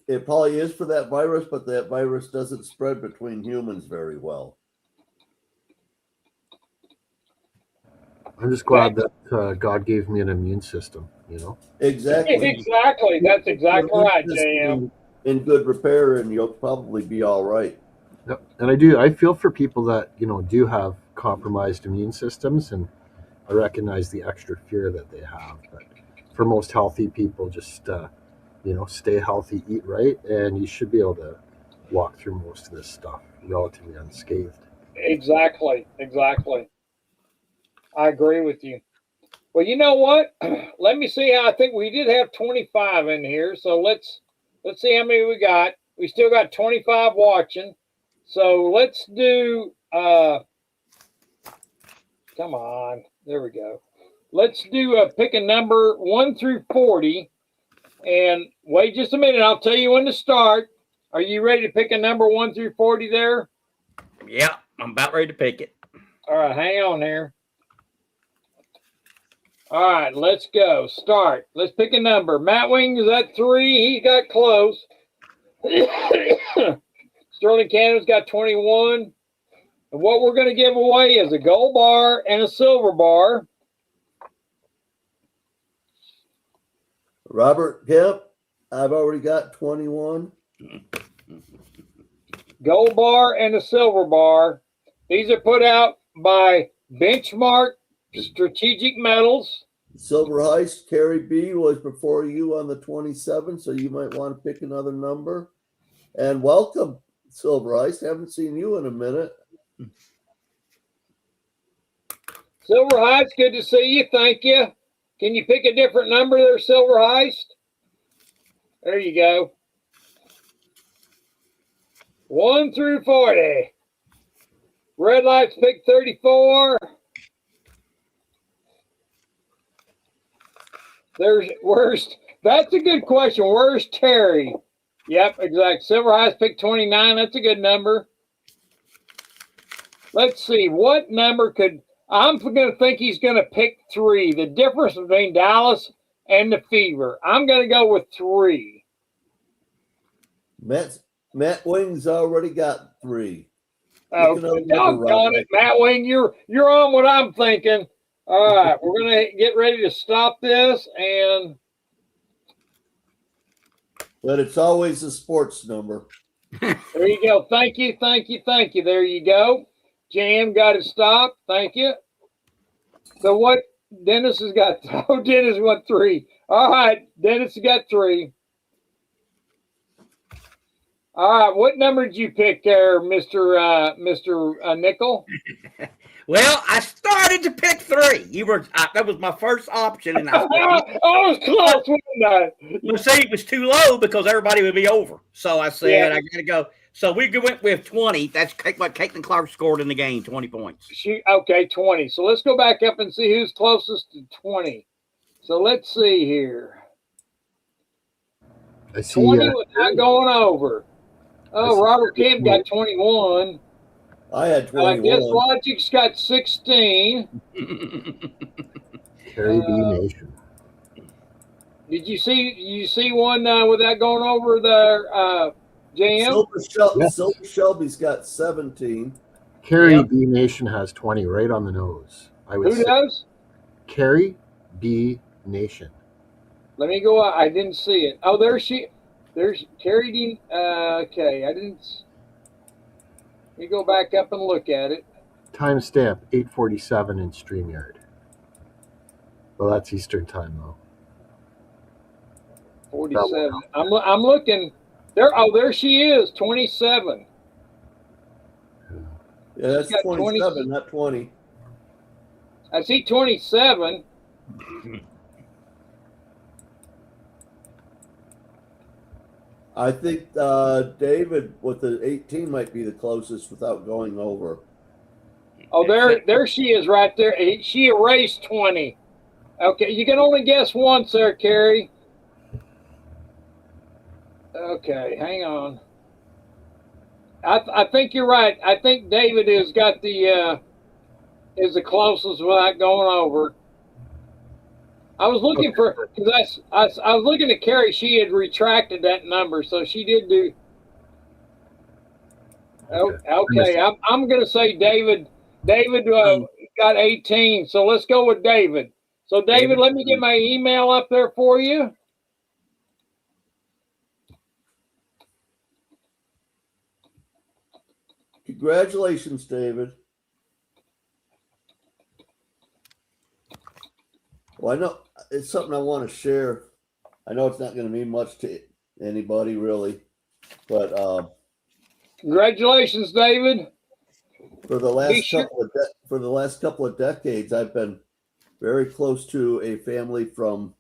It probably is for that virus, but that virus doesn't spread between humans very well. I'm just glad that God gave me an immune system, Exactly. Exactly. That's exactly right, JM. In good repair, and you'll probably be all right. Yep. And I feel for people that, do have compromised immune systems, and I recognize the extra fear that they have. But for most healthy people, just, stay healthy, eat right, and you should be able to walk through most of this stuff relatively unscathed. Exactly. I agree with you. Well, you know what? Let me see how. I think we did have 25 in here, so let's see how many we got. We still got 25 watching, so let's do. Come on, there we go. Let's do pick a number 1 through 40, and wait just a minute. I'll tell you when to start. Are you ready to pick a number 1 through 40 there? Yeah, I'm about ready to pick it. All right, hang on here. All right, let's go. Start. Let's pick a number. Matt Wing is at 3. He got close. Sterling Canada's got 21. And what we're going to give away is a gold bar and a silver bar. Robert Kemp, I've already got 21. Gold bar and a silver bar. These are put out by Benchmark Strategic Metals. Silver Heist, Carrie B was before you on the 27th, so you might want to pick another number. And welcome, Silver Heist. Haven't seen you in a minute. Silver Heist, good to see you. Thank you. Can you pick a different number there, Silver Heist? There you go. 1 through 40. Red Lights pick 34. That's a good question. Where's Terry? Yep, exactly. Silver Heist pick 29. That's a good number. Let's see. What number I'm going to think he's going to pick 3. The difference between Dallas and the Fever. I'm going to go with 3. Matt Wing's already got 3. Oh, You can only remember doggone right. it, Matt Wing, you're on what I'm thinking. All right, we're gonna get ready to stop this, and But it's always a sports number. there you go. Thank you, thank you, thank you. There you go. Jam got it stopped. Thank you. So what? Dennis has got. Oh, Dennis won 3. All right, Dennis has got 3. All right, what number did you pick there, Mister Nickel? Well, I started to pick 3. That was my first option, and I said, I was close, wasn't I? well, see, it was too low because everybody would be over. So I said, Yeah. I got to go. So we went with 20. That's what Caitlin Clark scored in the game, 20 points. Okay, 20. So let's go back up and see who's closest to 20. So let's see here. I see. 20 was not going over. Oh, Robert Kim got 21. I had 21. Guess Logic's got 16. Carrie B Nation. Did you see one without going over the JM? Silver Shelby's got 17. Carrie B Nation has 20 right on the nose. I would Who say does? Carrie B Nation. Let me go. I didn't see it. Oh, there's Carrie Dean. Okay, I didn't. Let me go back up and look at it. Timestamp 8:47 in StreamYard. Well, that's Eastern time though. 47. I'm looking. There she is. 27. Yeah, that's got 27, not 20. I see 27. I think David with the 18 might be the closest without going over. Oh, there she is right there. She erased 20. Okay, you can only guess once there, Carrie. Okay, hang on. I think you're right. I think David has got is the closest without going over. I was looking for because I was looking at Carrie. She had retracted that number, so she did do. Okay, I'm going to say David. David got 18, so let's go with David. So David, let me get my email up there for you. Congratulations, David. Well, I know it's something I want to share. I know it's not going to mean much to anybody really, but Congratulations, David. for the last couple of decades, I've been very close to a family from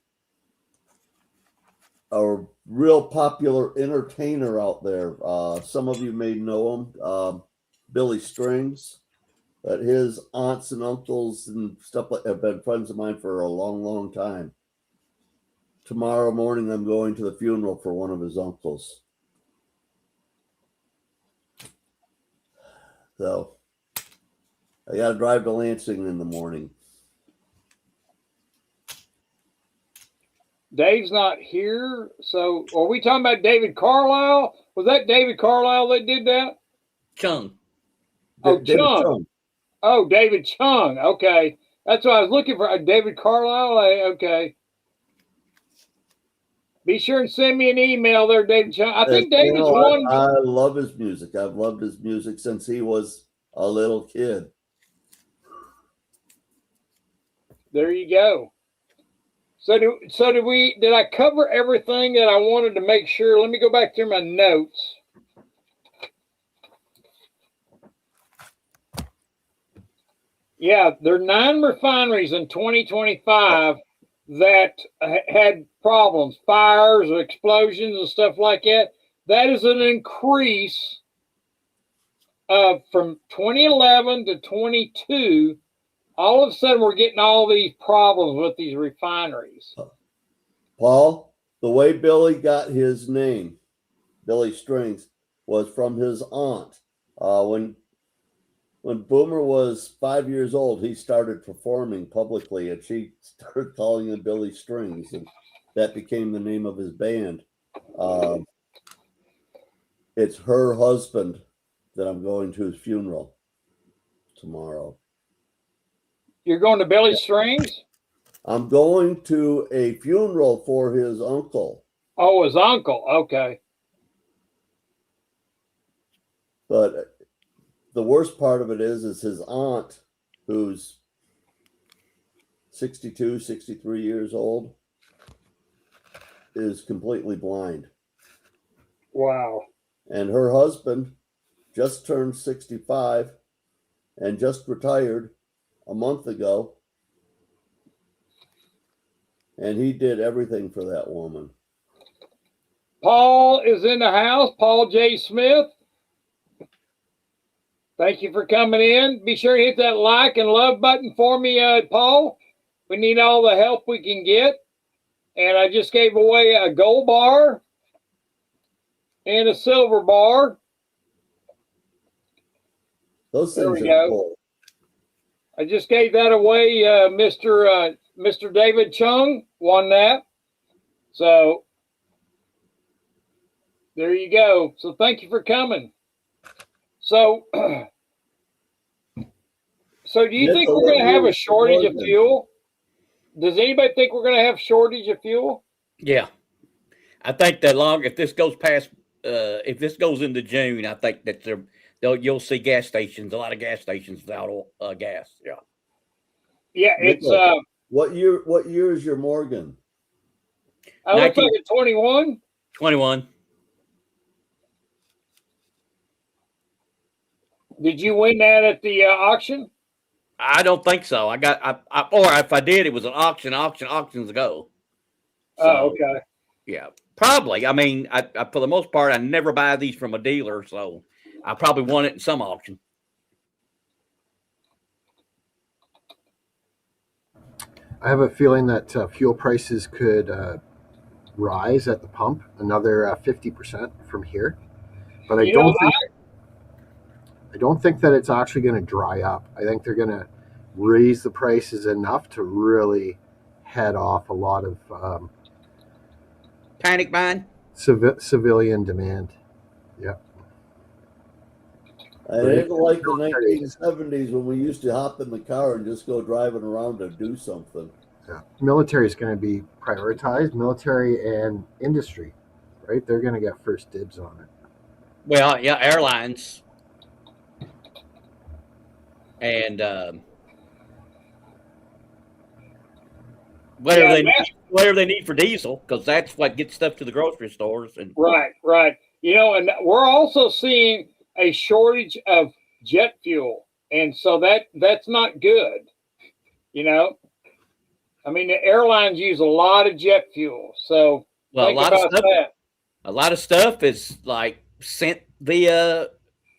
a real popular entertainer out there. Some of you may know him, Billy Strings. But his aunts and uncles and stuff have been friends of mine for a long, long time. Tomorrow morning, I'm going to the funeral for one of his uncles. So I got to drive to Lansing in the morning. Dave's not here. So are we talking about David Carlisle? Was that David Carlisle that did that? Chung. Oh, Chung. Oh, David Chung. Okay. That's what I was looking for. David Carlisle. Okay. Be sure and send me an email there, David Chung. I think David's one. I love his music. I've loved his music since he was a little kid. There you go. So did I cover everything that I wanted to make sure? Let me go back through my notes. Yeah, there are 9 refineries in 2025 that had problems, fires, explosions, and stuff like that. That is an increase from 2011 to 22. All of a sudden, we're getting all these problems with these refineries. Paul, the way Billy got his name, Billy Strings, was from his aunt. When Boomer was 5 years old, he started performing publicly, and she started calling him Billy Strings, and that became the name of his band. It's her husband that I'm going to his funeral tomorrow. You're going to Billy Strings? I'm going to a funeral for his uncle, Oh, his uncle. Okay. but the worst part of it is his aunt, who's 62, 63 years old, is completely blind. Wow. And her husband just turned 65 and just retired a month ago. And he did everything for that woman. Paul is in the house. Paul J. Smith. Thank you for coming in. Be sure to hit that like and love button for me, Paul. We need all the help we can get. And I just gave away a gold bar and a silver bar. Those There things we are go. cool. I just gave that away. Mr. David Chung won that. So there you go. So thank you for coming. So, do you think we're going to have a shortage of fuel? Does anybody think we're going to have shortage of fuel? Yeah, I think that if this goes past, if this goes into June, I think that you'll see gas stations, a lot of gas stations without gas. Yeah. Yeah, it's What year is your Morgan? I look like a 21. 21. Did you win that at the auction? I don't think so. Or if I did, it was an auctions ago. So, Oh, okay. Yeah, probably. I mean, I for the most part, I never buy these from a dealer, so I probably won it in some auction. I have a feeling that fuel prices could rise at the pump another 50% from here, but I don't think that it's actually going to dry up. I think they're going to raise the prices enough to really head off a lot of Panic buying? Civilian demand. Yeah. I didn't like the 1970s when we used to hop in the car and just go driving around to do something. Yeah. Military is going to be prioritized, military and industry, right? They're going to get first dibs on it. Well, yeah, airlines. And whatever they need for diesel, because that's what gets stuff to the grocery stores. And right. You know, and we're also seeing a shortage of jet fuel, and so that's not good. You know, I mean, the airlines use a lot of jet fuel, so think about that. A lot of stuff is like sent via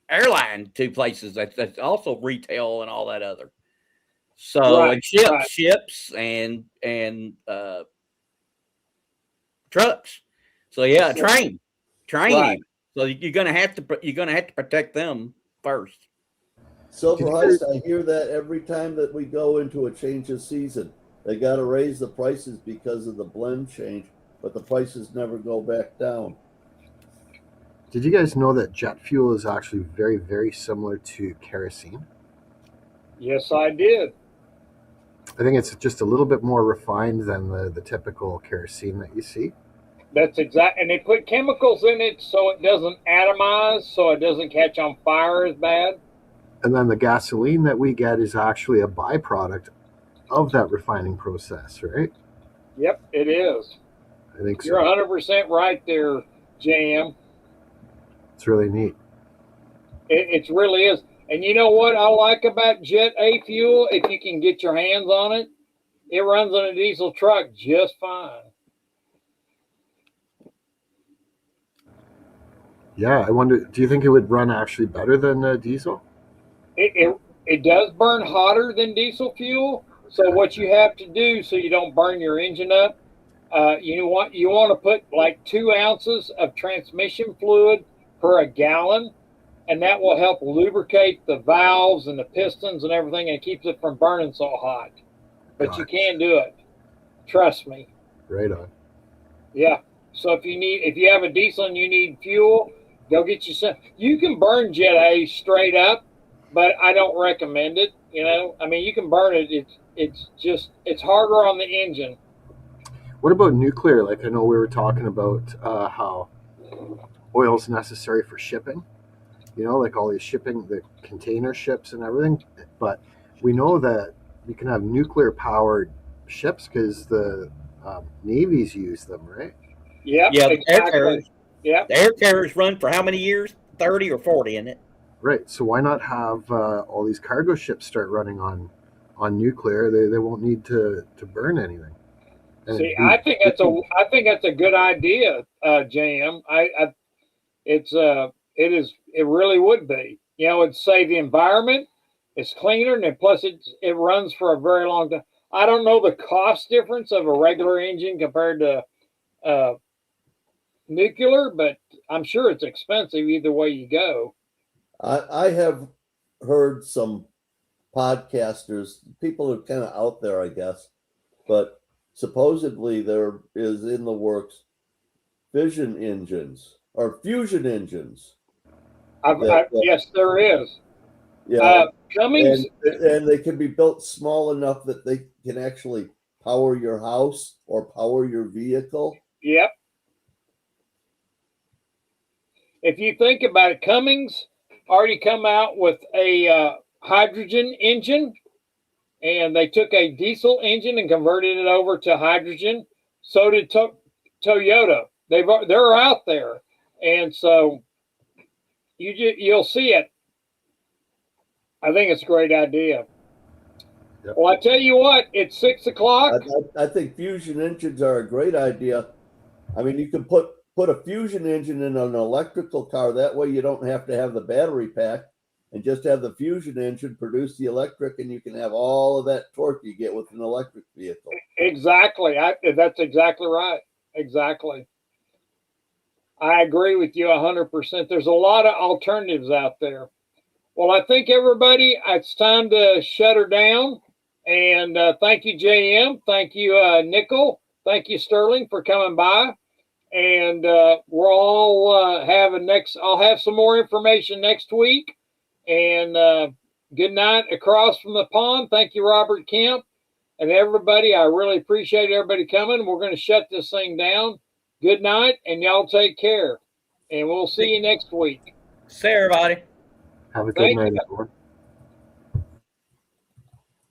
airline to places that's also retail and all that other. So and ships and trucks. So yeah, train. Right. So you're gonna have to protect them first. Silver Heist, I hear that every time that we go into a change of season, they got to raise the prices because of the blend change, but the prices never go back down. Did you guys know that jet fuel is actually very, very similar to kerosene? Yes, I did. I think it's just a little bit more refined than the typical kerosene that you see. That's exact, and they put chemicals in it so it doesn't atomize, so it doesn't catch on fire as bad. And then the gasoline that we get is actually a byproduct of that refining process, right? Yep, it is. I think you're 100% right there, JM. It's really neat. It really is. And you know what I like about Jet A fuel? If you can get your hands on it, it runs on a diesel truck just fine. Yeah, I wonder, do you think it would run actually better than diesel? It does burn hotter than diesel fuel. So what you have to do so you don't burn your engine up, you want to put like 2 ounces of transmission fluid per a gallon, and that will help lubricate the valves and the pistons and everything, and it keeps it from burning so hot. But you can do it. Trust me. Right on. Yeah. So if you have a diesel and you need fuel, Go get you some. You can burn Jet A straight up, but I don't recommend it. You know, I mean, you can burn it. It's harder on the engine. What about nuclear? Like, I know we were talking about how oil is necessary for shipping. You know, like all these shipping, the container ships and everything. But we know that you can have nuclear powered ships because the navies use them, right? Yep, Yeah, the air exactly. carriers. Yep. The air carriers run for how many years? 30 or 40, isn't it? Right. So why not have all these cargo ships start running on nuclear? They won't need to burn anything. And See, I think that's a good idea, JM. It really would be. You know, it'd save the environment. It's cleaner, and plus it runs for a very long time. I don't know the cost difference of a regular engine compared to nuclear, but I'm sure it's expensive either way you go. I have heard some podcasters, people are kind of out there, I guess, but supposedly there is in the works fission engines or fusion engines. Yes, there is. Yeah, Cummins. and they can be built small enough that they can actually power your house or power your vehicle. Yep. If you think about it, Cummins already come out with a hydrogen engine, and they took a diesel engine and converted it over to hydrogen. So did Toyota. They're out there, and so you'll see it. I think it's a great idea. Yep. Well, I tell you what, it's 6 o'clock. I think fusion engines are a great idea. I mean, you can put a fusion engine in an electrical car. That way you don't have to have the battery pack and just have the fusion engine produce the electric, and you can have all of that torque you get with an electric vehicle. Exactly. That's exactly right. Exactly. I agree with you 100%. There's a lot of alternatives out there. Well, I think everybody, it's time to shut her down. And thank you, JM. Thank you, Nickel. Thank you, Sterling, for coming by. And we're all I'll have some more information next week. And good night across from the pond. Thank you, Robert Kemp. And everybody, I really appreciate everybody coming. We're going to shut this thing down. Good night, and y'all take care. And we'll see you next week. See everybody. Have a good night, everyone.